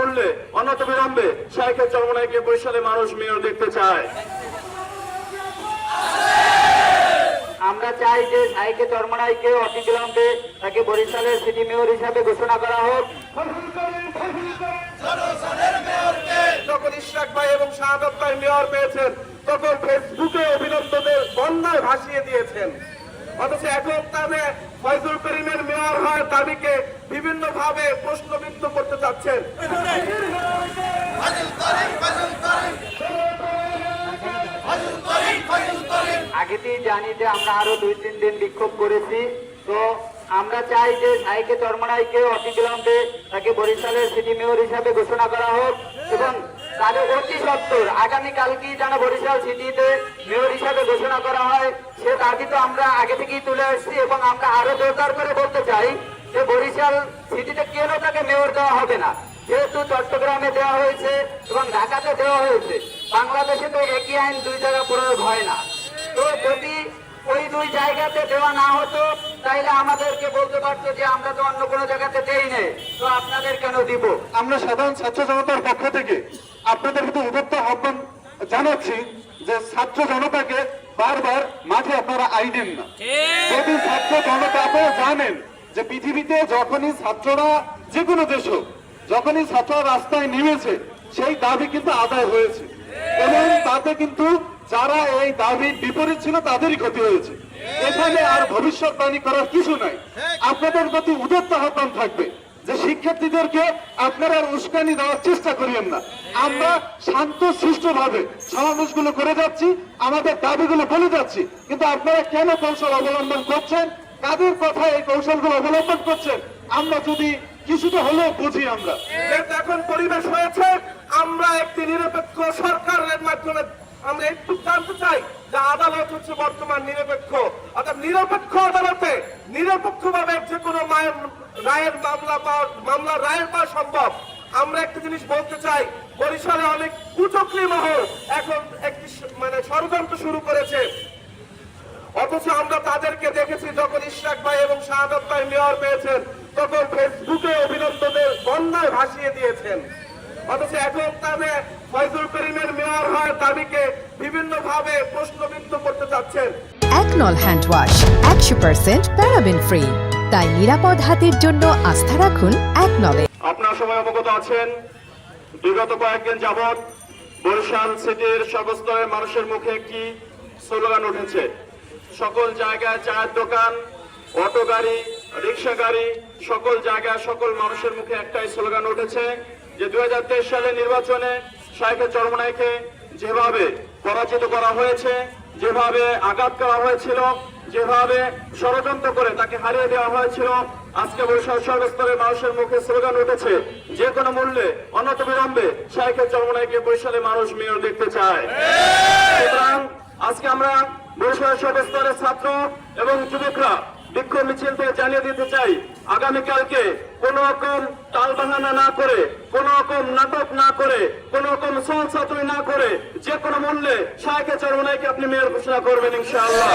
মূল্যে অনতিবিলম্বে শাইখে চরমনাইকে বরিশালে মানুষ মেয়র দেখতে চায়। আমরা চাই যে শাইখে চরমনাইকে অতিবিলম্বে তাকে বরিশালের সিটি মেয়র হিসাবে ঘোষণা করা হোক। যখন ইশরাক ভাই এবং শাহাদাত ভাই মেয়র পেয়েছেন তখন ফেসবুকে অভিনন্দনের বন্যায় ভাসিয়ে দিয়েছেন, অথচ এখন তাদের ফয়জুল করিমের মেয়র হয় দাবিকে বিভিন্ন ভাবে প্রশ্নবিদ্ধ করতে চাচ্ছেন। আগেতেই জানি যে আমরা আরো 2-3 দিন বিক্ষোভ করেছি, তো আমরা চাই যে শাইখে চরমনাইকে অতিবিলম্বে তাকে বরিশালের সিটি মেয়র হিসাবে ঘোষণা করা হোক এবং তাদের অতি সত্তর আগামীকালকেই যেন বরিশাল সিটিতে মেয়র হিসাবে ঘোষণা করা হয় সে দাবি তো আমরা আগে থেকেই তুলে আসছি এবং আমরা আরো জোরদার করে বলতে চাই যে বরিশাল সিটিতে কেন তাকে মেয়র দেওয়া হবে না, যেহেতু চট্টগ্রামে দেওয়া হয়েছে এবং ঢাকাতে দেওয়া হয়েছে। বাংলাদেশে তো একই আইন 2 জায়গা প্রয়োগ হয় না, তো যদি ওই 2 জায়গাতে দেওয়া না হতো তাইলে আমাদেরকে বলতে পারতো যে আমরা তো অন্য কোনো জায়গাতে দেই নেই, তো আপনাদের কেন দিব। আমরা সাধারণ ছাত্র জনতার পক্ষ থেকে আপনাদের প্রতি উদ্যত আহ্বান জানাচ্ছি যে ছাত্র জনতাকে বারবার মাঠে আপনারা আইনেন না। যদি ছাত্র জনতা আপনারা জানেন যে পৃথিবীতে যখনই ছাত্ররা যে কোনো দেশ হোক, যখনই ছাত্ররা রাস্তায় নেমেছে সেই দাবি কিন্তু আদায় হয়েছে এবং তাতে কিন্তু যারা এই দাবির বিপরীত ছিল তাদেরই ক্ষতি হয়েছে। এখানে আর ভবিষ্যৎবাণী করার কিছু নাই। আপনাদের প্রতি উদ্যত আহ্বান থাকবে যে শিক্ষার্থীদেরকে আপনারা আর উস্কানি দেওয়ার চেষ্টা করিয়েন না। আমরা শান্ত সুষ্ঠুভাবে সমাবেশগুলো করে যাচ্ছি, আমাদের দাবিগুলো বলে যাচ্ছি, কিন্তু আপনারা কেন কৌশল অবলম্বন করছেন, কাদের কথায় এই কৌশলগুলো অবলম্বন করছেন আমরা যদি কিছুটা হলেও বুঝি। আমরা এখন পরিবেশ হয়েছে, আমরা একটি নিরপেক্ষ সরকারের মাধ্যমে আমরা একটু জানতে চাই যে আদালত হচ্ছে বর্তমান নিরপেক্ষ, অর্থাৎ নিরপেক্ষ আদালতে নিরপেক্ষভাবে যে কোনো রায়ের মামলা রায়ের পাওয়া সম্ভব। আমরা একটা জিনিস বলতে চাই, বরিশালে অনেক কুচক্রী মহল এখন একটি ষড়যন্ত্র শুরু করেছে, অথচ আমরা তাদেরকে দেখেছি যখন ইশরাক ভাই এবং শাহাদাত ভাই মেয়র পেয়েছেন তখন ফেসবুকে অভিনন্দনের বন্যায় ভাসিয়ে দিয়েছেন, অথচ এখন তাদের ফয়জুল করিমের মেয়র হয় দাবিকে বিভিন্ন ভাবে প্রশ্নবিদ্ধ করতে চাচ্ছেন। একনল হ্যান্ড ওয়াশ 100% প্যারাবেন ফ্রি, তাই নিরাপদ হাতের জন্য আস্থা রাখুন একনলে। আপনারা সবাই অবগত আছেন, বিগত কয়েকদিন যাবৎ বরিশাল সিটির সর্বস্তরের মানুষের মুখে একটি স্লোগান উঠেছে। সকল জায়গায় চায়ের দোকান, অটো গাড়ি, রিক্সা গাড়ি, সকল জায়গায় সকল মানুষের মুখে একটাই স্লোগান উঠেছে যে 2023 সালের নির্বাচনে শাইখে চরমনাইকে যেভাবে পরাজিত করা হয়েছে, যেভাবে আঘাত করা হয়েছিল, যেভাবে ষড়যন্ত্র করে তাকে হারিয়ে দেওয়া হয়েছিল, আজকে বরিশাল সর্বস্তরের মানুষের মুখে স্লোগান উঠেছে যে কোনো মূল্যে অনতিবিলম্বে শাইখে চরমনাইকে বরিশালে মানুষ মেয়র দেখতে চায়। সুতরাং আজকে আমরা বরিশালের সর্বস্তরের ছাত্র এবং যুবকরা বিক্ষোভ মিছিল থেকে জানিয়ে দিতে চাই, আগামীকালকে কোন রকম টালবাহানা না করে, কোন রকম নাটক না করে, কোন রকম ছলচাতুরি না করে যে কোনো মূল্যে শাইখে চরমনাইকে আপনি মেয়র ঘোষণা করবেন ইনশাআল্লাহ।